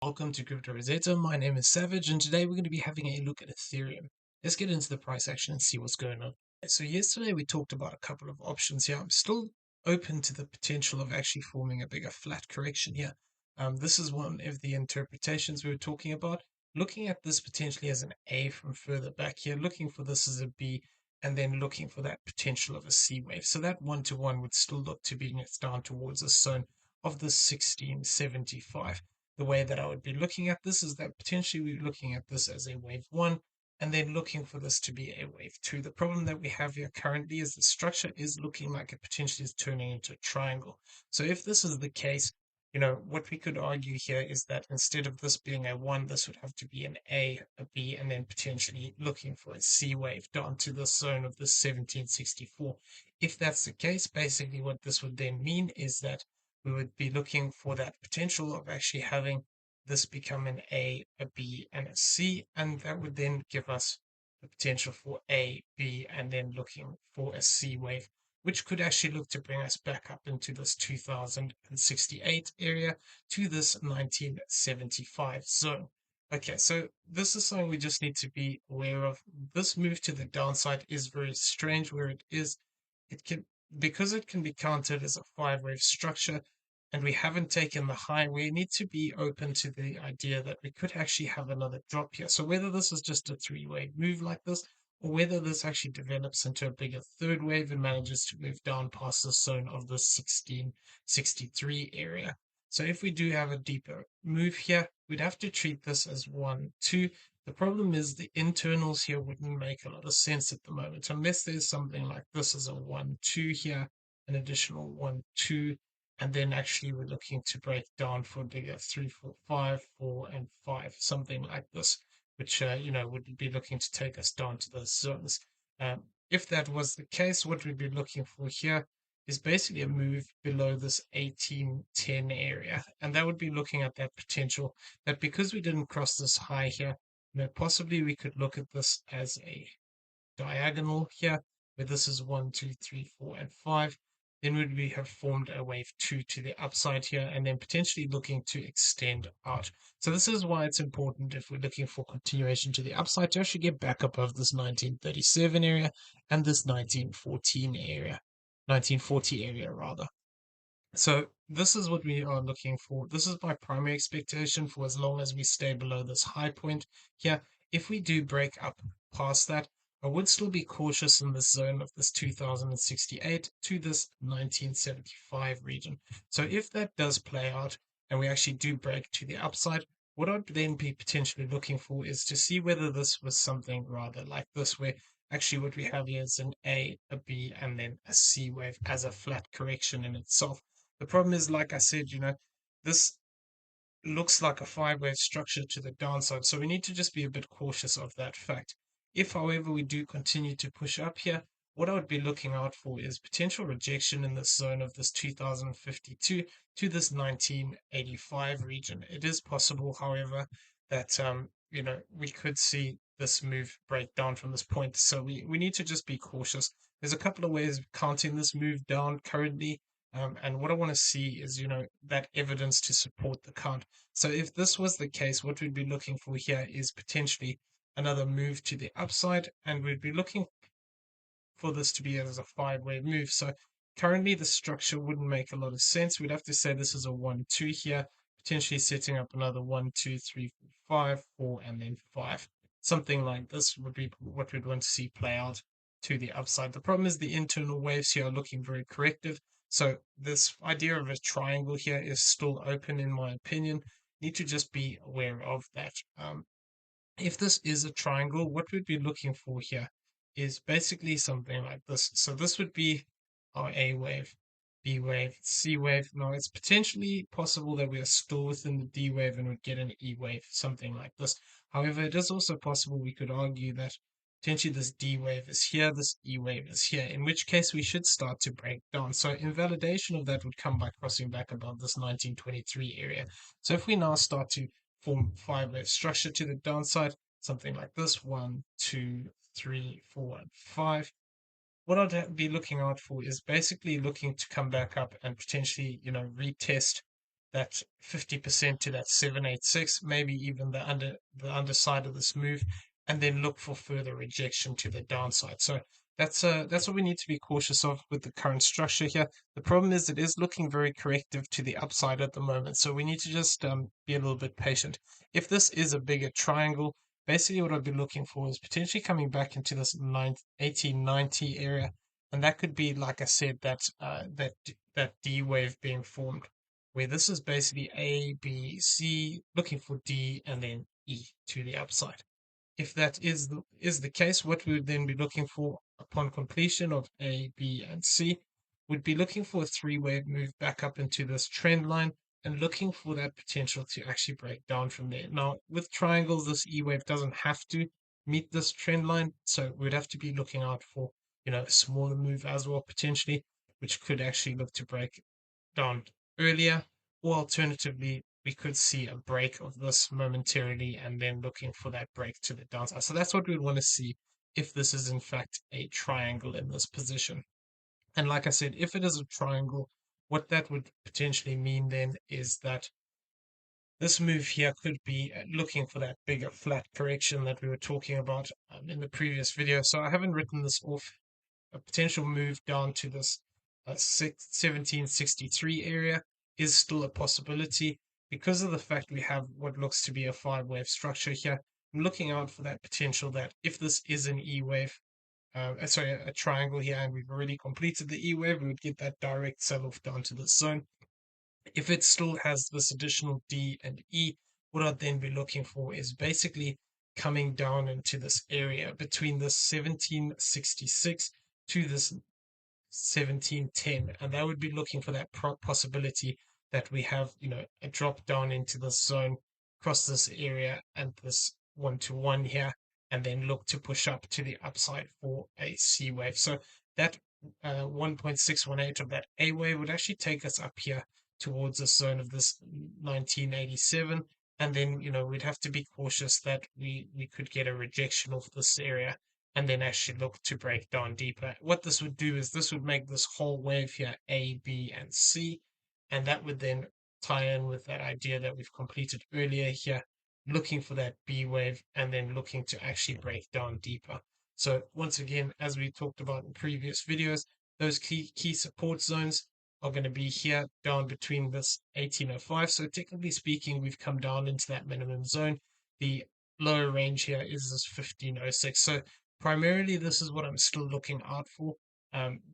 welcome to Crypto Rosetta. My name is Savage, and today we're going to be having a look at Ethereum. Let's get into the price action and see what's going on. So yesterday we talked about a couple of options here. I'm still open to the potential of actually forming a bigger flat correction here. This is one of the interpretations we were talking about. Looking at this potentially as an A from further back here, looking for this as a B, and then looking for that potential of a C wave. So that 1-to-1 would still look to be down towards a zone of the 1675. The way that I would be looking at this is that potentially we're looking at this as a wave 1 and then looking for this to be a wave 2. The problem that we have here currently is the structure is looking like it potentially is turning into a triangle. So if this is the case, what we could argue here is that instead of this being a 1, this would have to be an A, a B, and then potentially looking for a C wave down to the zone of the 1764. If that's the case, basically what this would then mean is that we would be looking for that potential of actually having this become an A, a B, and a C, and that would then give us the potential for A, B, and then looking for a C wave, which could actually look to bring us back up into this 2068 area to this 1975 zone. Okay, so this is something we just need to be aware of. This move to the downside is very strange where it is. It can, because it can be counted as a 5-wave structure and we haven't taken the high, we need to be open to the idea that we could actually have another drop here. So whether this is just a 3-wave move like this, or whether this actually develops into a bigger 3rd wave and manages to move down past the zone of the 1663 area. So if we do have a deeper move here, we'd have to treat this as 1, 2. The problem is the internals here wouldn't make a lot of sense at the moment, unless there's something like this as a 1, 2 here, an additional 1, 2, and then actually we're looking to break down for bigger 3, 4, 5, 4, and 5, something like this, which, would be looking to take us down to those zones. If that was the case, what we'd be looking for here is basically a move below this 1810 area. And that would be looking at that potential that because we didn't cross this high here, possibly we could look at this as a diagonal here, where this is 1, 2, 3, 4, and 5. Then would we have formed a wave 2 to the upside here, and then potentially looking to extend out. So this is why it's important if we're looking for continuation to the upside to actually get back above this 1937 area and this 1914 area. 1940 area rather. So this is what we are looking for. This is my primary expectation for as long as we stay below this high point here. If we do break up past that, I would still be cautious in this zone of this 2068 to this 1975 region. So if that does play out and we actually do break to the upside, what I'd then be potentially looking for is to see whether this was something rather like this, where actually what we have here is an A, a B, and then a C wave as a flat correction in itself. The problem is, like I said, this looks like a 5-wave structure to the downside, so we need to just be a bit cautious of that fact. If, however, we do continue to push up here, what I would be looking out for is potential rejection in this zone of this 2052 to this 1985 region. It is possible, however, that we could see this move break down from this point. So we need to just be cautious. There's a couple of ways of counting this move down currently. And what I want to see is, that evidence to support the count. So if this was the case, what we'd be looking for here is potentially another move to the upside, and we'd be looking for this to be as a 5-wave move. So currently the structure wouldn't make a lot of sense. We'd have to say this is a 1, 2 here, potentially setting up another 1, 2, 3, 4, 5, 4, and then 5. Something like this would be what we'd want to see play out to the upside. The problem is the internal waves here are looking very corrective. So this idea of a triangle here is still open in my opinion. Need to just be aware of that. If this is a triangle, what we'd be looking for here is basically something like this. So this would be our A wave, B wave, C wave. Now it's potentially possible that we are still within the D wave and would get an E wave, something like this. However, it is also possible we could argue that potentially this D wave is here, this E wave is here, in which case we should start to break down. So invalidation of that would come by crossing back above this 1923 area. So if we now start to form 5-wave structure to the downside, something like this, 1, 2, 3, 4, and 5. What I'd be looking out for is basically looking to come back up and potentially, retest that 50% to that 786, maybe even the underside of this move, and then look for further rejection to the downside. So that's what we need to be cautious of with the current structure here. The problem is it is looking very corrective to the upside at the moment, so we need to just be a little bit patient. If this is a bigger triangle, basically what I'd be looking for is potentially coming back into this 1890 area, and that could be, like I said, that D wave being formed, where this is basically A, B, C, looking for D, and then E to the upside. If that is the case, what we would then be looking for upon completion of A, B, and C would be looking for a three-wave move back up into this trend line and looking for that potential to actually break down from there. Now, with triangles, this E wave doesn't have to meet this trend line, so we'd have to be looking out for, a smaller move as well, potentially, which could actually look to break down earlier, or alternatively, we could see a break of this momentarily and then looking for that break to the downside. So that's what we'd want to see if this is in fact a triangle in this position. And like I said, if it is a triangle, what that would potentially mean then is that this move here could be looking for that bigger flat correction that we were talking about in the previous video. So I haven't written this off. A potential move down to this 1763 area is still a possibility because of the fact we have what looks to be a five-wave structure here. I'm looking out for that potential that if this is an E wave, sorry, a triangle here, and we've already completed the E wave, we would get that direct sell-off down to this zone. If it still has this additional D and E, what I'd then be looking for is basically coming down into this area between this 1766 to this 1710, and I would be looking for that possibility that we have, a drop down into this zone, cross this area and this one-to-one here, and then look to push up to the upside for a C wave. So that 1.618 of that A wave would actually take us up here towards the zone of this 1987, and then we'd have to be cautious that we could get a rejection of this area and then actually look to break down deeper. What this would do is this would make this whole wave here A, B, and C, and that would then tie in with that idea that we've completed earlier here, looking for that B wave and then looking to actually break down deeper. So once again, as we talked about in previous videos, those key support zones are going to be here down between this 1805. So technically speaking, we've come down into that minimum zone. The lower range here is this 1506. So primarily, this is what I'm still looking out for.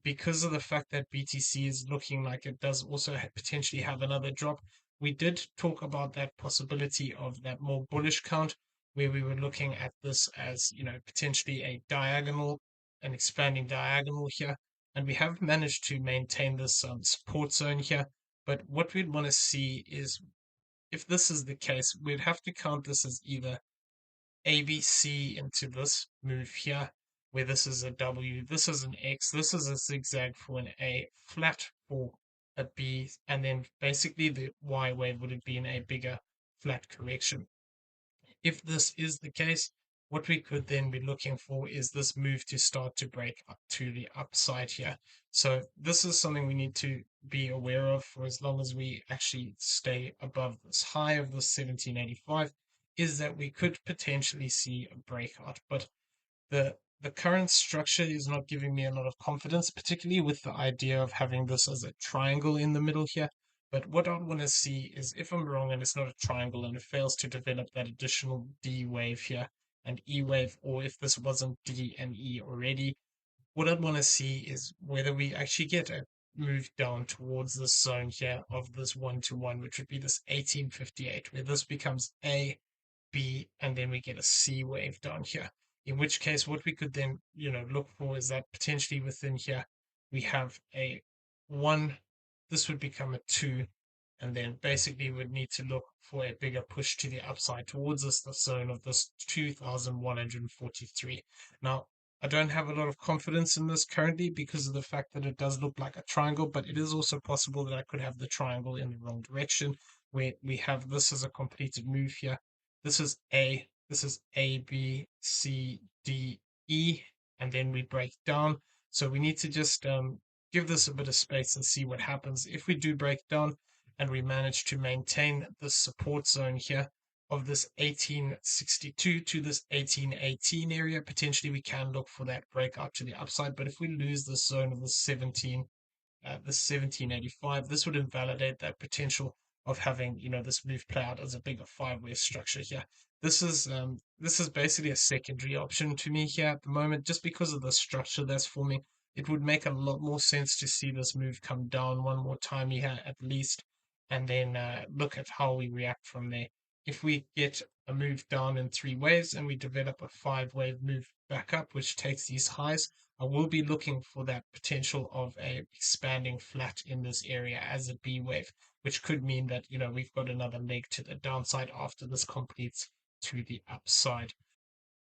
Because of the fact that BTC is looking like it does also potentially have another drop. We did talk about that possibility of that more bullish count, where we were looking at this as, potentially a diagonal, an expanding diagonal here. And we have managed to maintain this support zone here. But what we'd want to see is, if this is the case, we'd have to count this as either ABC into this move here, where this is a W, this is an X, this is a zigzag for an A, flat for a B, and then basically the Y wave would have been a bigger flat correction. If this is the case, what we could then be looking for is this move to start to break up to the upside here. So this is something we need to be aware of for as long as we actually stay above this high of the 1785, is that we could potentially see a breakout. But the current structure is not giving me a lot of confidence, particularly with the idea of having this as a triangle in the middle here. But what I want to see is, if I'm wrong and it's not a triangle and it fails to develop that additional D wave here and E wave, or if this wasn't D and E already, what I'd want to see is whether we actually get a move down towards this zone here of this one-to-one, which would be this 1858, where this becomes A, B, and then we get a C wave down here. In which case, what we could then, look for is that potentially within here, we have a 1, this would become a 2, and then basically would need to look for a bigger push to the upside towards this the zone of this 2143. Now, I don't have a lot of confidence in this currently because of the fact that it does look like a triangle, but it is also possible that I could have the triangle in the wrong direction, where we have this as a completed move here. This is A, this is A, B, C, D, E, and then we break down. So we need to just give this a bit of space and see what happens. If we do break down, and we manage to maintain the support zone here of this 1862 to this 1818 area, potentially we can look for that breakout to the upside. But if we lose the zone of the 1785, this would invalidate that potential of having, this move play out as a bigger five-way structure here. This is basically a secondary option to me here at the moment, just because of the structure that's forming. It would make a lot more sense to see this move come down one more time here at least, and then look at how we react from there. If we get a move down in three waves and we develop a five-wave move back up, which takes these highs, I will be looking for that potential of a expanding flat in this area as a B wave, which could mean that, we've got another leg to the downside after this completes to the upside.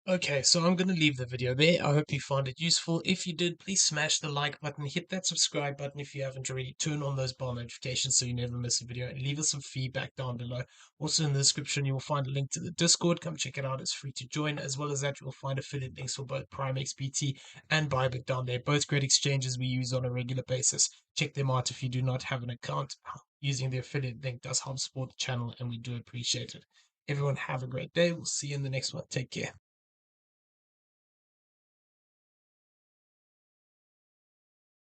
Okay, so I'm going to leave the video there. I hope you found it useful. If you did, please smash the like button, hit that subscribe button if you haven't already, turn on those bell notifications so you never miss a video, and leave us some feedback down below. Also in the description, you will find a link to the Discord. Come check it out. It's free to join. As well as that, you'll find affiliate links for both PrimeXBT and BYBIT down there. Both great exchanges we use on a regular basis. Check them out if you do not have an account. Using the affiliate link does help support the channel, and we do appreciate it. Everyone have a great day. We'll see you in the next one. Take care.